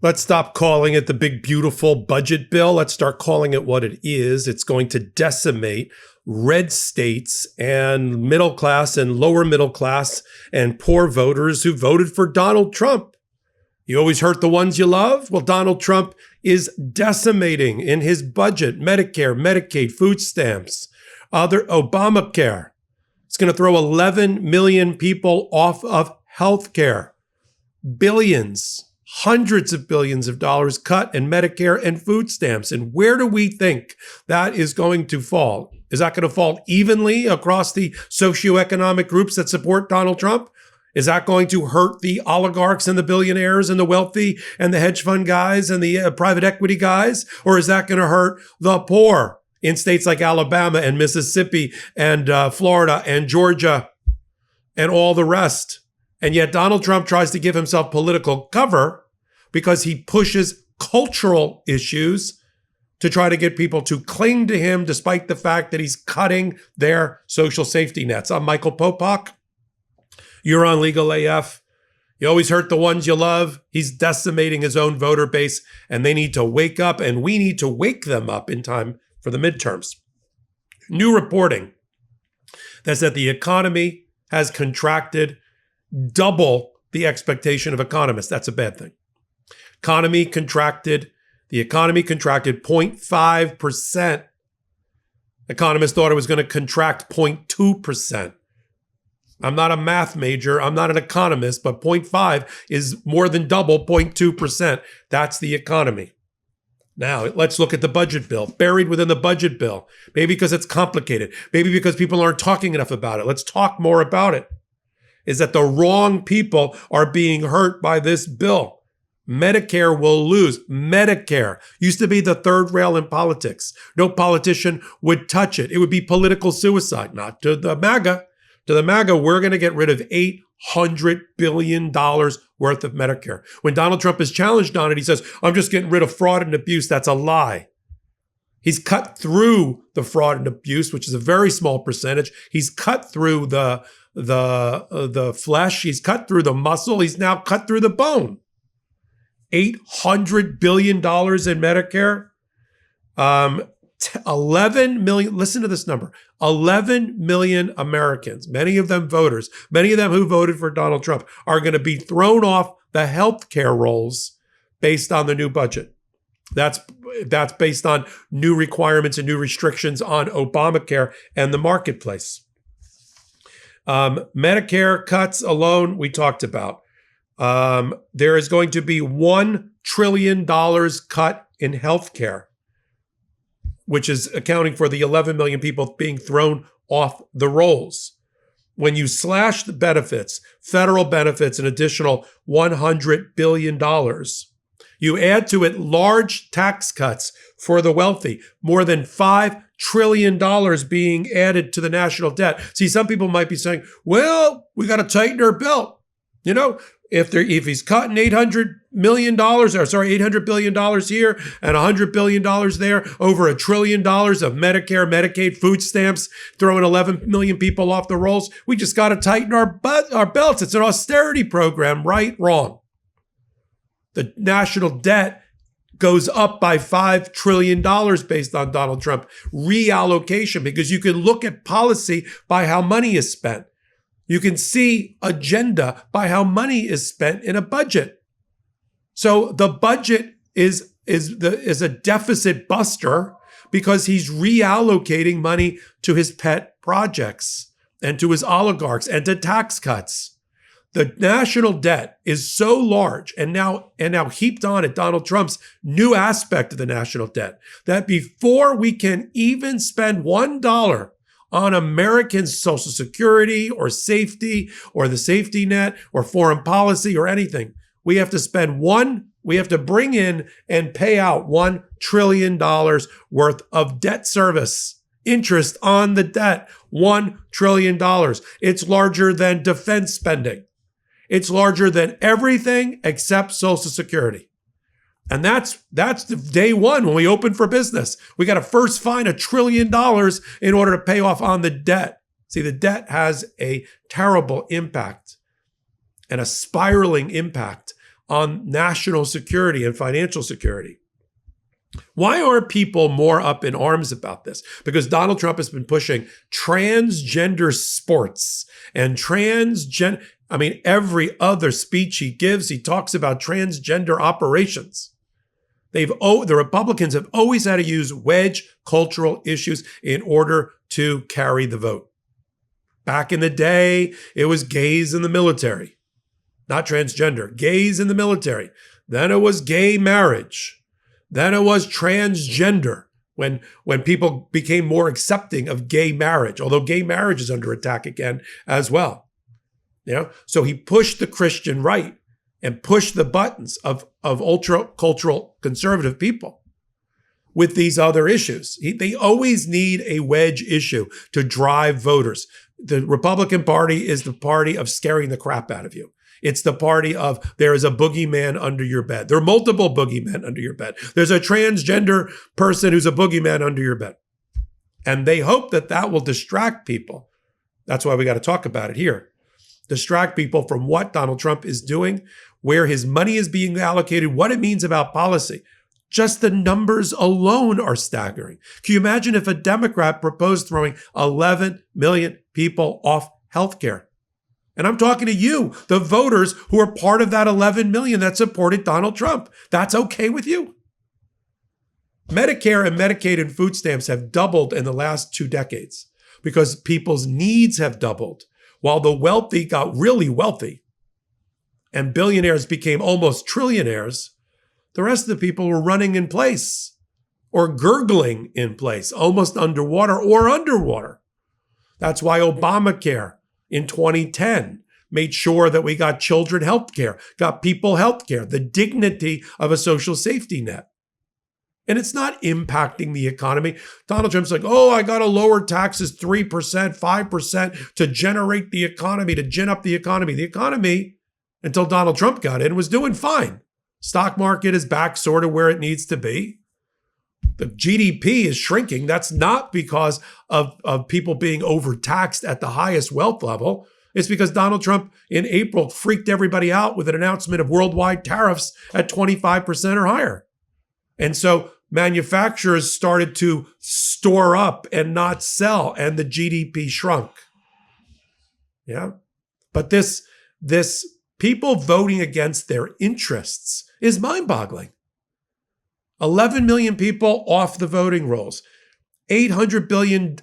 Let's stop calling it the big, beautiful budget bill. Let's start calling it what it is. It's going to decimate red states and middle class and lower middle class and poor voters who voted for Donald Trump. You always hurt the ones you love? Well, Donald Trump is decimating in his budget Medicare, Medicaid, food stamps, other Obamacare. It's going to throw 11 million people off of health care. Billions, hundreds of billions of dollars cut in Medicare and food stamps. And where do we think that is going to fall? Is that going to fall evenly across the socioeconomic groups that support Donald Trump? Is that going to hurt the oligarchs and the billionaires and the wealthy and the hedge fund guys and the private equity guys? Or is that going to hurt the poor in states like Alabama and Mississippi and Florida and Georgia and all the rest? And yet Donald Trump tries to give himself political cover because he pushes cultural issues to try to get people to cling to him despite the fact that he's cutting their social safety nets. I'm Michael Popok. You're on Legal AF. You always hurt the ones you love. He's decimating his own voter base, and they need to wake up, and we need to wake them up in time for the midterms. New reporting that said the economy has contracted double the expectation of economists. That's a bad thing. The economy contracted 0.5%. Economists thought it was going to contract 0.2%. I'm not a math major. I'm not an economist, but 0.5 is more than double 0.2%. That's the economy. Now, let's look at the budget bill. Buried within the budget bill, maybe because it's complicated, maybe because people aren't talking enough about it. Let's talk more about it. Is that the wrong people are being hurt by this bill. Medicare will lose. Medicare used to be the third rail in politics. No politician would touch it. It would be political suicide. Not to the MAGA. To the MAGA, we're going to get rid of $800 billion worth of Medicare. When Donald Trump is challenged on it, he says, I'm just getting rid of fraud and abuse. That's a lie. He's cut through the fraud and abuse, which is a very small percentage. He's cut through the flesh. He's cut through the muscle. He's now cut through the bone. $800 billion in Medicare. 11 million, listen to this number, 11 million Americans, many of them voters, many of them who voted for Donald Trump, are going to be thrown off the healthcare rolls based on the new budget. That's based on new requirements and new restrictions on Obamacare and the marketplace. Medicare cuts alone, we talked about. There is going to be $1 trillion cut in healthcare, which is accounting for the 11 million people being thrown off the rolls. When you slash the benefits, federal benefits, an additional $100 billion, you add to it large tax cuts for the wealthy, more than $5 trillion being added to the national debt. See, some people might be saying, well, we got to tighten our belt. You know, if he's cutting $800 billion here and $100 billion there, over $1 trillion of Medicare, Medicaid, food stamps, throwing 11 million people off the rolls, we just got to tighten our belts. It's an austerity program, right? Wrong. The national debt goes up by $5 trillion based on Donald Trump reallocation, because you can look at policy by how money is spent. You can see agenda by how money is spent in a budget. So the budget is a deficit buster because he's reallocating money to his pet projects and to his oligarchs and to tax cuts. The national debt is so large and now heaped on at Donald Trump's new aspect of the national debt that before we can even spend $1 on American Social Security or safety or the safety net or foreign policy or anything, we have to bring in and pay out $1 trillion worth of debt service, interest on the debt, $1 trillion. It's larger than defense spending. It's larger than everything except Social Security. And that's the day one when we open for business. We got to first find $1 trillion in order to pay off on the debt. See, the debt has a terrible impact and a spiraling impact on national security and financial security. Why aren't people more up in arms about this? Because Donald Trump has been pushing transgender sports and every other speech he gives, he talks about transgender operations. The Republicans have always had to use wedge cultural issues in order to carry the vote. Back in the day, it was gays in the military, not transgender, gays in the military. Then it was gay marriage. Then it was transgender when people became more accepting of gay marriage, although gay marriage is under attack again as well. So he pushed the Christian right and pushed the buttons of ultra-cultural conservative people with these other issues. They always need a wedge issue to drive voters. The Republican Party is the party of scaring the crap out of you. It's the party of there is a boogeyman under your bed. There are multiple boogeymen under your bed. There's a transgender person who's a boogeyman under your bed. And they hope that will distract people. That's why we got to talk about it here. Distract people from what Donald Trump is doing, where his money is being allocated, what it means about policy. Just the numbers alone are staggering. Can you imagine if a Democrat proposed throwing 11 million people off healthcare? And I'm talking to you, the voters who are part of that 11 million that supported Donald Trump. That's okay with you? Medicare and Medicaid and food stamps have doubled in the last 2 decades because people's needs have doubled. While the wealthy got really wealthy and billionaires became almost trillionaires, the rest of the people were running in place or gurgling in place, almost underwater. That's why Obamacare in 2010 made sure that we got children health care, got people health care, the dignity of a social safety net. And it's not impacting the economy. Donald Trump's like, I got to lower taxes 3%, 5% to generate the economy, to gin up the economy. The economy, until Donald Trump got in, was doing fine. Stock market is back sort of where it needs to be. The GDP is shrinking. That's not because of people being overtaxed at the highest wealth level. It's because Donald Trump in April freaked everybody out with an announcement of worldwide tariffs at 25% or higher. And so manufacturers started to store up and not sell, and the GDP shrunk. Yeah. But this people voting against their interests is mind-boggling. 11 million people off the voting rolls. $800 billion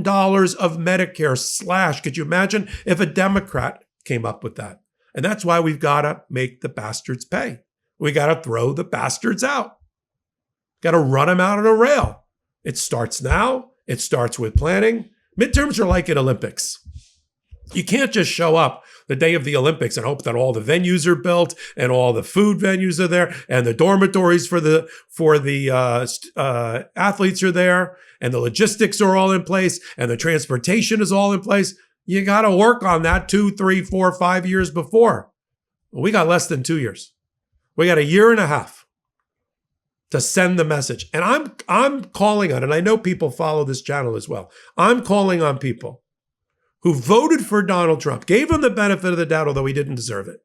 of Medicare slash. Could you imagine if a Democrat came up with that? And that's why we've got to make the bastards pay. We got to throw the bastards out. Got to run them out on a rail. It starts now. It starts with planning. Midterms are like an Olympics. You can't just show up the day of the Olympics and hope that all the venues are built and all the food venues are there and the dormitories for the athletes are there and the logistics are all in place and the transportation is all in place. You got to work on that 2, 3, 4, 5 years before. Well, we got less than 2 years. We got 1.5 years to send the message. And I'm calling on, and I know people follow this channel as well. I'm calling on people who voted for Donald Trump, gave him the benefit of the doubt, although he didn't deserve it,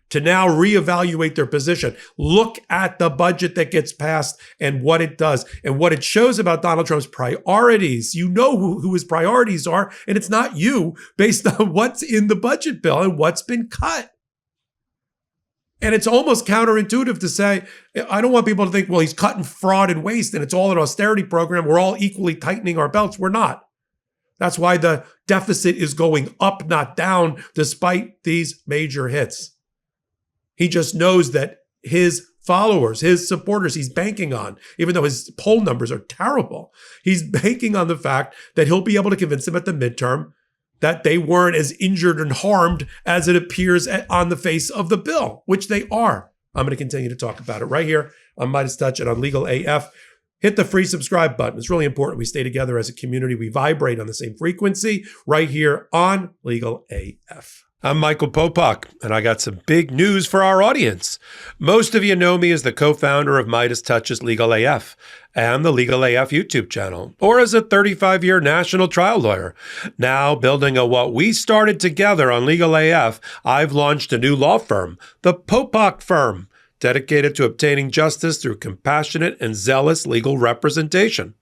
to now reevaluate their position. Look at the budget that gets passed and what it does and what it shows about Donald Trump's priorities. You know who his priorities are, and it's not you based on what's in the budget bill and what's been cut. And it's almost counterintuitive to say, I don't want people to think, well, he's cutting fraud and waste and it's all an austerity program. We're all equally tightening our belts. We're not. That's why the deficit is going up, not down, despite these major hits. He just knows that his followers, his supporters, he's banking on, even though his poll numbers are terrible, he's banking on the fact that he'll be able to convince them at the midterm that they weren't as injured and harmed as it appears on the face of the bill, which they are. I'm going to continue to talk about it right here on Midas Touch and on Legal AF. Hit the free subscribe button. It's really important we stay together as a community. We vibrate on the same frequency right here on Legal AF. I'm Michael Popok, and I got some big news for our audience. Most of you know me as the co-founder of Midas Touch's Legal AF and the Legal AF YouTube channel, or as a 35-year national trial lawyer. Now, building on what we started together on Legal AF, I've launched a new law firm, the Popok Firm, dedicated to obtaining justice through compassionate and zealous legal representation.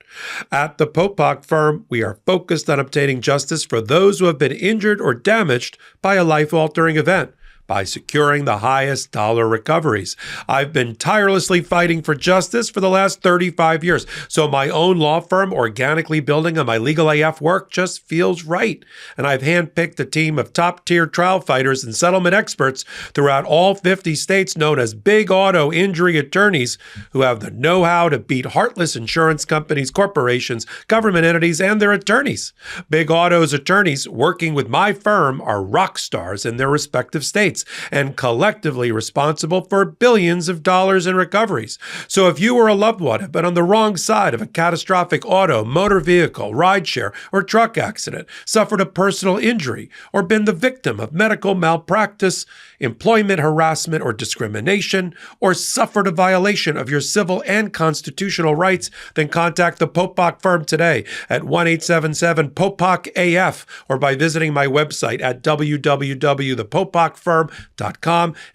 At the Popok Firm, we are focused on obtaining justice for those who have been injured or damaged by a life-altering event by securing the highest dollar recoveries. I've been tirelessly fighting for justice for the last 35 years, so my own law firm organically building on my Legal AF work just feels right. And I've handpicked a team of top-tier trial fighters and settlement experts throughout all 50 states known as big auto injury attorneys who have the know-how to beat heartless insurance companies, corporations, government entities, and their attorneys. Big Auto's attorneys working with my firm are rock stars in their respective states and collectively responsible for billions of dollars in recoveries. So if you or a loved one have been on the wrong side of a catastrophic auto, motor vehicle, rideshare, or truck accident, suffered a personal injury, or been the victim of medical malpractice, employment harassment or discrimination, or suffered a violation of your civil and constitutional rights, then contact the Popok Firm today at 1-877-POPOK-AF or by visiting my website at www.thepopokfirm.com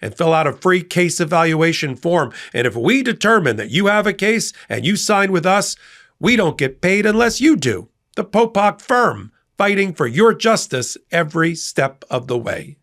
and fill out a free case evaluation form. And if we determine that you have a case and you sign with us, we don't get paid unless you do. The Popok Firm, fighting for your justice every step of the way.